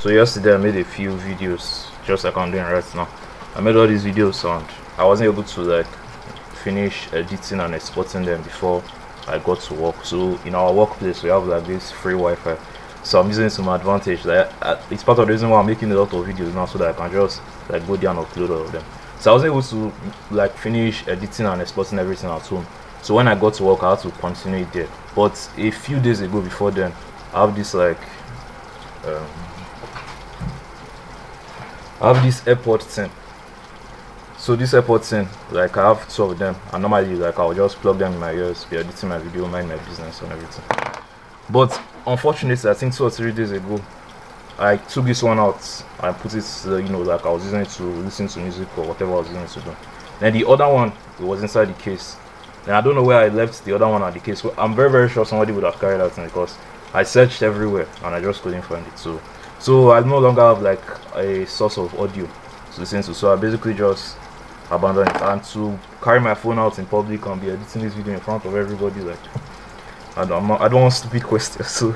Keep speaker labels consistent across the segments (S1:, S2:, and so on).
S1: So yesterday I made a few videos just like I'm doing right now. I made all these videos and I wasn't able to like finish editing and exporting them before I got to work. So in our workplace we have like this free Wi-Fi. So I'm using it to my advantage. It's part of the reason why I'm making a lot of videos now so that I can just like go there and upload all of them. So I was able to like finish editing and exporting everything at home. So when I got to work I had to continue it there. But a few days ago before then I have this like um, I have this airport thing. So this airport thing, like I have two of them, and normally like I'll just plug them in my ears, be editing my video, mind my business and everything. But unfortunately, I think 2 or 3 days ago, I took this one out and put it, like I was using it to listen to music or whatever I was using it to do. Then the other one, it was inside the case. And I don't know where I left the other one at the case. I'm very very sure somebody would have carried that thing because I searched everywhere and I just couldn't find it. So I no longer have like a source of audio to listen to. So I basically just abandoned it. And to carry my phone out in public and be editing this video in front of everybody, like I don't want stupid questions. So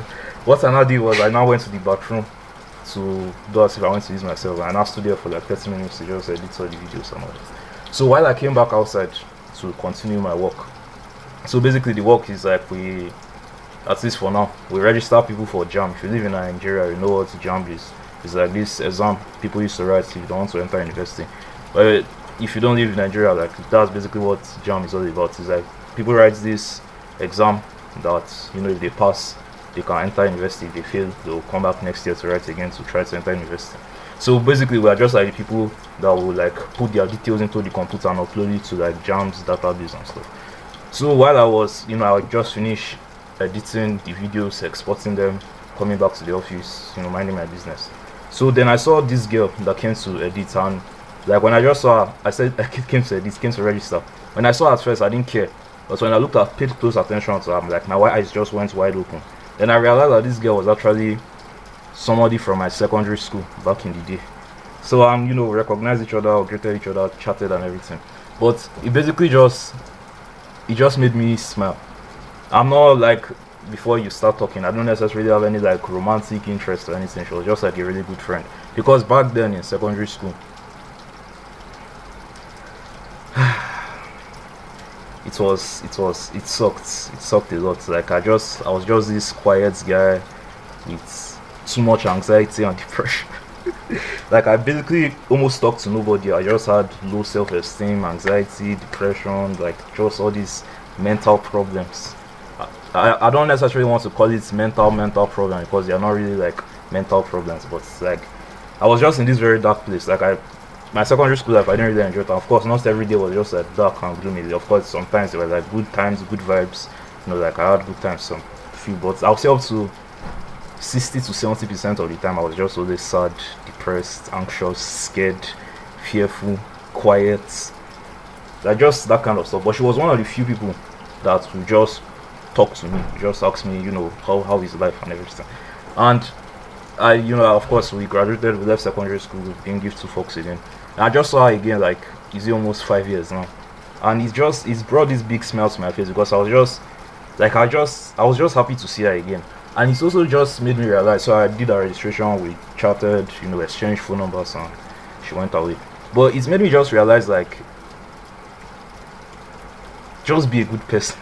S1: what I now did was I now went to the bathroom to do as if I went to use myself, and I now stood there for like 30 minutes to just edit all the videos and all that. So while I came back outside to continue my work, so basically the work is like at least for now, we register people for JAM. If you live in Nigeria, you know what JAM is. It's like this exam people used to write if you don't want to enter university. But if you don't live in Nigeria, like that's basically what JAM is all about. It's like people write this exam that if they pass, they can enter university. If they fail, they'll come back next year to write again to try to enter university. So basically, we are just like the people that will like put their details into the computer and upload it to like JAM's database and stuff. So while I just finished editing the videos, exporting them, coming back to the office, minding my business. So then I saw this girl that came to edit, and like when I just saw her, I said I came to edit, came to register. When I saw her at first, I didn't care, but when I paid close attention to her, I'm like, my eyes just went wide open. Then I realized that this girl was actually somebody from my secondary school back in the day. So recognized each other, greeted each other, chatted and everything. But it just made me smile. I'm not like, before you start talking, I don't necessarily have any like romantic interest or anything. She was just like a really good friend, because back then in secondary school it sucked a lot. Like I was just this quiet guy with too much anxiety and depression. Like I basically almost talked to nobody. I just had low self-esteem, anxiety, depression, like just all these mental problems. I don't necessarily want to call it mental problem, because they are not really like mental problems, but like I was just in this very dark place. Like my secondary school life, I didn't really enjoy it. Of course, not every day was just like dark and gloomy. Of course, sometimes there were like good times, good vibes. Like I had good times, some few, but I'll say up to 60 to 70% of the time I was just always sad, depressed, anxious, scared, fearful, quiet, like just that kind of stuff. But she was one of the few people that would just talk to me, just ask me, how is life and everything. And of course, we graduated, we left secondary school, we didn't give two fucks again. And I just saw her again, like, is it almost 5 years now? And it's brought this big smile to my face, because I was just happy to see her again. And it's also just made me realize. So I did a registration, we chatted, exchanged phone numbers, and she went away. But it's made me just realize, like, just be a good person.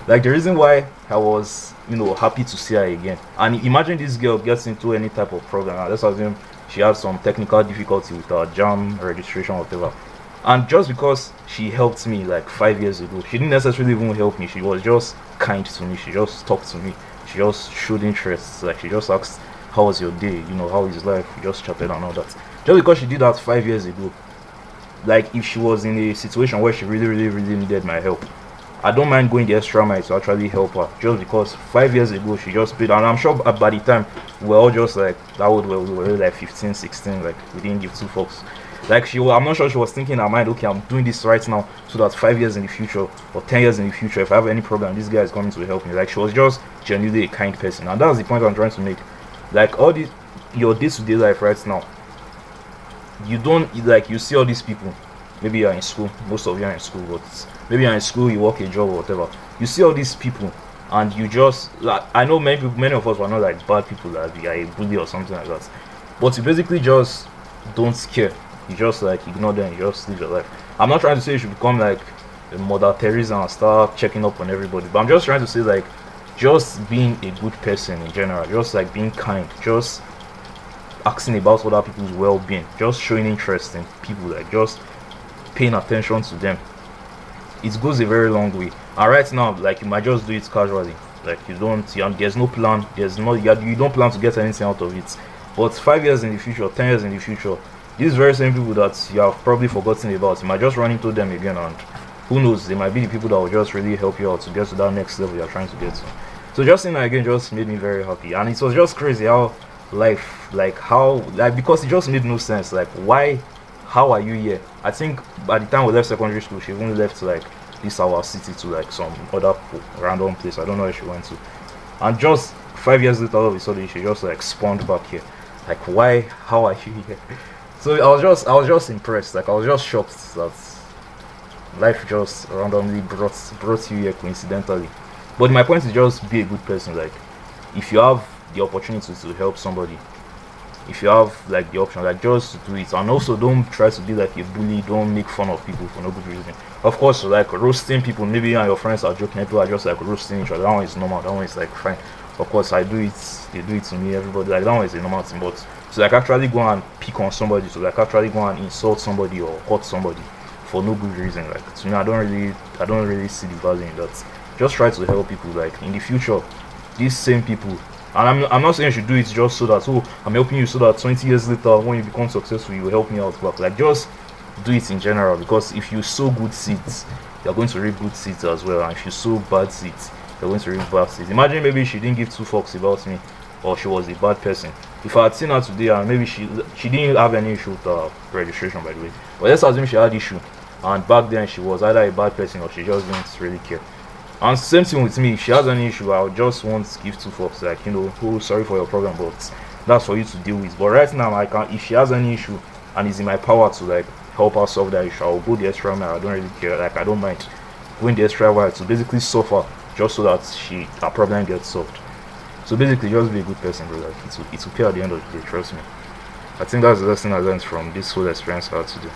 S1: Like the reason why I was happy to see her again. And imagine this girl gets into any type of program, and let's assume she had some technical difficulty with her JAM registration, whatever, and just because she helped me like 5 years ago, she didn't necessarily even help me, she was just kind to me, she just talked to me, she just showed interest, like she just asked, how was your day, how is life, we just chatted and all that. Just because she did that 5 years ago, like if she was in a situation where she really really really needed my help, I don't mind going the extra mile to actually help her, just because 5 years ago she just paid. And I'm sure by the time we were all just like that old, we were really like 15, 16, like we didn't give two fucks. Like I'm not sure she was thinking in her mind, okay, I'm doing this right now so that 5 years in the future or 10 years in the future, if I have any problem, this guy is coming to help me. Like she was just genuinely a kind person, and that's the point I'm trying to make. Like all this, your day-to-day life right now, you see all these people. Maybe you're in school, most of you are in school, but maybe you're in school, you work a job or whatever. You see all these people, and you just, like, I know many of us were not like bad people, like we are a bully or something like that. but you basically just don't care. You just like ignore them. You just live your life. I'm not trying to say you should become like a Mother Teresa and start checking up on everybody, but I'm just trying to say like just being a good person in general, just like being kind, just asking about other people's well-being, just showing interest in people, like just paying attention to them. It goes a very long way. And right now, like you might just do it casually, like there's no plan, you don't plan to get anything out of it. But 5 years in the future, 10 years in the future, these very same people that you have probably forgotten about, you might just run into them again, and who knows, they might be the people that will just really help you out to get to that next level you're trying to get to. So just seeing that again just made me very happy, and it was just crazy how life, because it just made no sense. Like, why? How are you here? I think by the time we left secondary school, she even left like this our city to like some other random place. I don't know where she went to, and just 5 years later, all of a sudden, she just like spawned back here. Like, why? How are you here? So I was just impressed. Like, I was just shocked that life just randomly brought you here coincidentally. But my point is just be a good person. Like, if you have the opportunity to help somebody, if you have like the option, like just do it. And also don't try to be like a bully, don't make fun of people for no good reason. Of course, like roasting people, maybe you and your friends are joking, people are just like roasting each other, that one is normal, that one is like fine. Of course I do it, they do it to me, everybody, like that one is a normal thing. But to like actually go and pick on somebody, to like actually go and insult somebody or hurt somebody for no good reason, like to me, I don't really see the value in that. Just try to help people. Like in the future, these same people, and I'm not saying you should do it just so that, oh, I'm helping you so that 20 years later when you become successful you will help me out back. Like, just do it in general, because if you sow good seeds, you're going to reap good seeds as well, and if you sow bad seeds, you're going to reap bad seeds. Imagine maybe she didn't give two fucks about me, or she was a bad person. If I had seen her today and maybe she didn't have any issue with her registration, by the way, but let's assume she had issue, and back then she was either a bad person or she just didn't really care. And same thing with me, if she has any issue, I would just want to give two fucks, like, oh, sorry for your problem, but that's for you to deal with. But right now, I can't. If she has any issue and it's in my power to like help her solve that issue, I'll go the extra mile. I don't really care. Like, I don't mind going the extra mile to basically suffer just so that her problem gets solved. So basically, just be a good person, bro. Like, it will pay at the end of the day. Trust me. I think that's the lesson I learned from this whole experience I had to do.